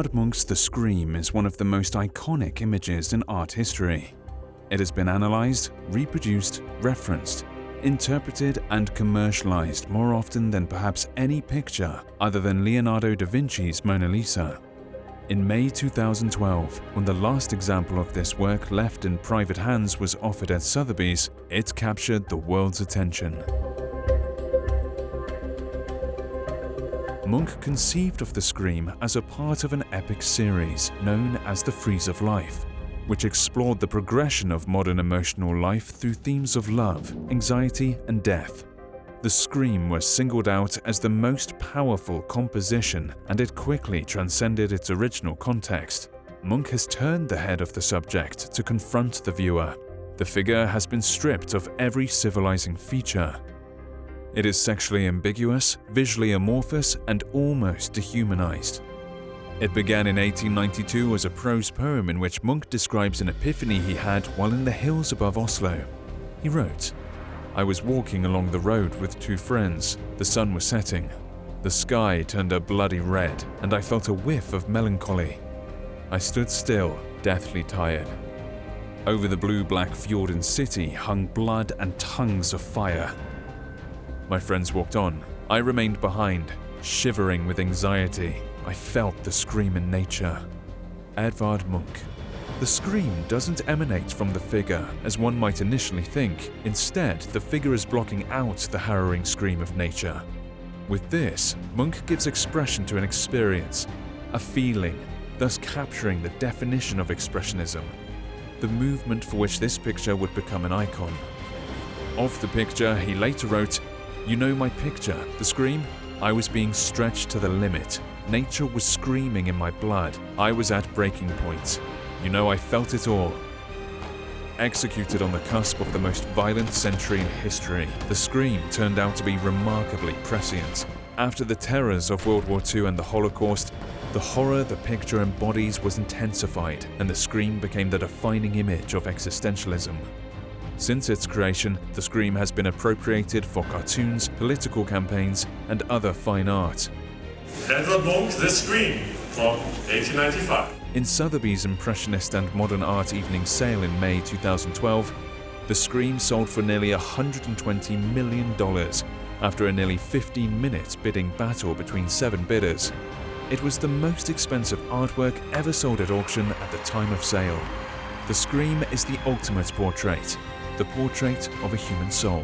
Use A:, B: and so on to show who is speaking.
A: Edvard Munch's The Scream is one of the most iconic images in art history. It has been analyzed, reproduced, referenced, interpreted and commercialized more often than perhaps any picture other than Leonardo da Vinci's Mona Lisa. In May 2012, when the last example of this work left in private hands was offered at Sotheby's, it captured the world's attention. Munch conceived of The Scream as a part of an epic series known as The Frieze of Life, which explored the progression of modern emotional life through themes of love, anxiety, and death. The Scream was singled out as the most powerful composition, and it quickly transcended its original context. Munch has turned the head of the subject to confront the viewer. The figure has been stripped of every civilizing feature. It is sexually ambiguous, visually amorphous, and almost dehumanized. It began in 1892 as a prose poem in which Munch describes an epiphany he had while in the hills above Oslo. He wrote, "I was walking along the road with two friends. The sun was setting. The sky turned a bloody red, and I felt a whiff of melancholy. I stood still, deathly tired. Over the blue-black Fjorden city hung blood and tongues of fire. My friends walked on. I remained behind, shivering with anxiety. I felt the scream in nature." Edvard Munch. The scream doesn't emanate from the figure, as one might initially think. Instead, the figure is blocking out the harrowing scream of nature. With this, Munch gives expression to an experience, a feeling, thus capturing the definition of expressionism, the movement for which this picture would become an icon. Of the picture, he later wrote, "You know my picture, The Scream? I was being stretched to the limit. Nature was screaming in my blood. I was at breaking point. You know, I felt it all." Executed on the cusp of the most violent century in history, The Scream turned out to be remarkably prescient. After the terrors of World War II and the Holocaust, the horror the picture embodies was intensified, and The Scream became the defining image of existentialism. Since its creation, The Scream has been appropriated for cartoons, political campaigns, and other fine art.
B: Edvard Munch, The Scream, from 1895.
A: In Sotheby's Impressionist and Modern Art Evening Sale in May 2012, The Scream sold for nearly $120 million after a nearly 15-minute bidding battle between 7 bidders. It was the most expensive artwork ever sold at auction at the time of sale. The Scream is the ultimate portrait, the portrait of a human soul.